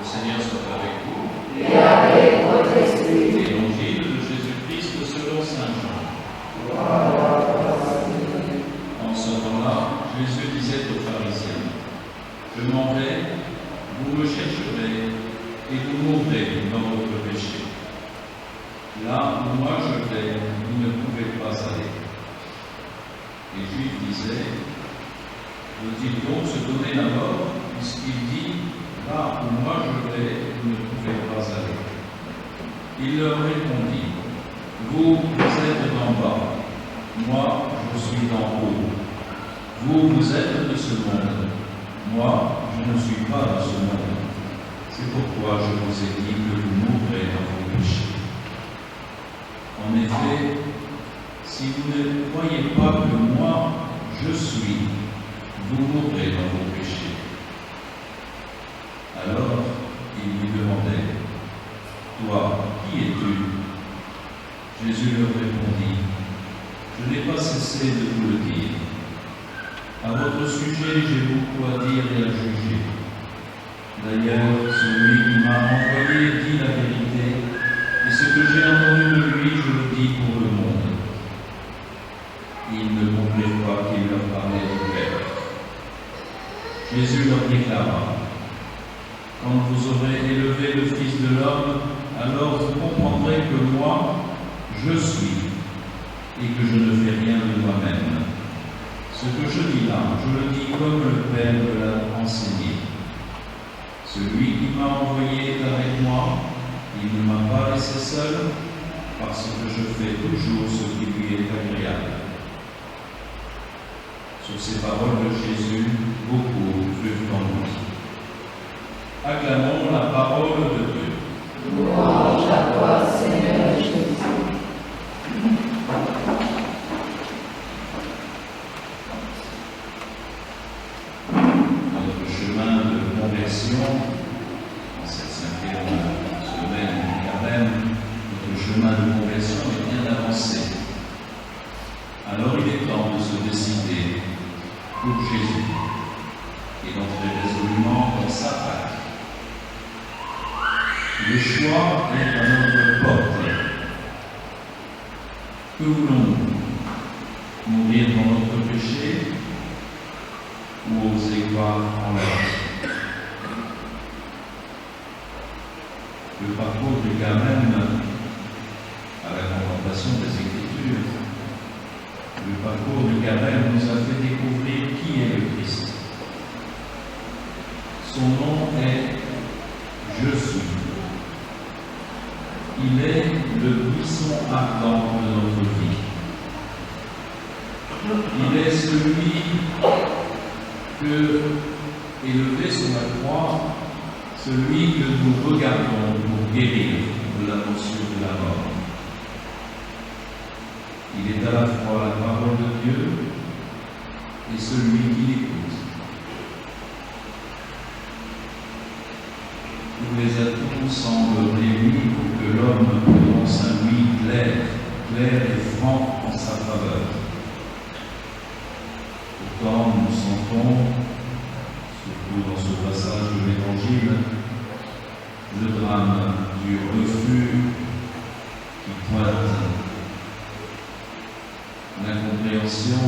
Le Seigneur soit avec vous. Et avec votre esprit. Évangile de Jésus-Christ selon saint Jean. En ce temps-là, Jésus disait aux pharisiens, « Je m'en vais, vous me chercherez, et vous mourrez dans votre péché. Là où moi je vais, vous ne pouvez pas aller. » Les Juifs disaient, « Veut-il donc se donner la mort, puisqu'il dit, là où moi je vais, vous ne pouvez pas aller. » Il leur répondit, « Vous êtes d'en bas, moi je suis d'en haut. Vous êtes de ce monde, moi je ne suis pas de ce monde. C'est pourquoi je vous ai dit que vous mourrez dans vos péchés. En effet, si vous ne croyez pas que moi je suis, vous mourrez dans vos péchés. » Alors il lui demandait, « Toi, qui es-tu » Jésus leur répondit, « Je n'ai pas cessé de vous le dire. À votre sujet, j'ai beaucoup à dire et à juger. D'ailleurs, celui qui m'a envoyé dit la vérité, et ce que j'ai entendu de lui, je le dis pour le monde. » Ils ne comprirent pas qu'il leur parlait du Père. Jésus leur déclara, « Quand vous aurez élevé le Fils de l'homme, alors vous comprendrez que moi, je suis, et que je ne fais rien de moi-même. Ce que je dis là, je le dis comme le Père me l'a enseigné. Celui qui m'a envoyé est avec moi, il ne m'a pas laissé seul, parce que je fais toujours ce qui lui est agréable. » Sur ces paroles de Jésus, beaucoup crurent en lui. Acclamons la parole de Dieu. Louange à toi, Seigneur Jésus. Notre chemin de conversion, en cette 5e semaine du Carême, notre chemin de conversion est bien avancé. Alors il est temps de se décider pour Jésus et d'entrer résolument dans sa Pâque. Le choix est à notre porte. Que voulons-nous? Mourir dans notre péché ou oser croire en la vie? Le parcours du Carême à la contemplation des Écritures, le parcours du Carême nous a fait découvrir qui est le Christ. Son nom est « Je suis ». Il est le buisson ardent de notre vie. Il est celui que, élevé sur la croix, celui que nous regardons pour guérir de la morsure de la mort. Il est à la fois la parole de Dieu et celui qui l'écoute. Tous les atouts semblent réunis pour que l'homme prononce un oui clair et franc en sa faveur. Pourtant, nous sentons, surtout dans ce passage de l'Évangile, le drame du refus qui pointe. L'incompréhension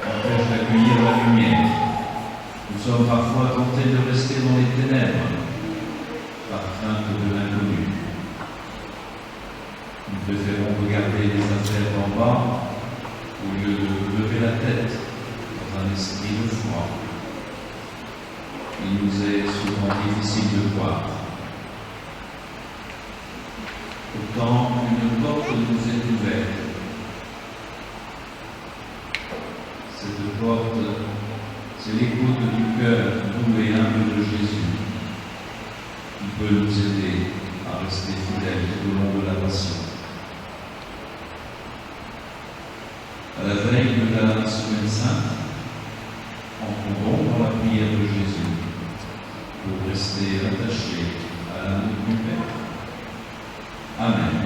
empêche d'accueillir la lumière. Nous sommes parfois tentés de rester dans les ténèbres, par crainte de l'inconnu. Nous préférons regarder les affaires d'en bas au lieu de lever la tête dans un esprit de foi. Il nous est souvent difficile de croire. Pourtant, une porte nous est ouverte. Cette porte, c'est l'écoute du cœur doux et humble de Jésus, qui peut nous aider à rester fidèles tout au long de la passion. À la veille de la Semaine Sainte, entrons dans la prière de Jésus pour rester attachés à l'amour du Père. Amen.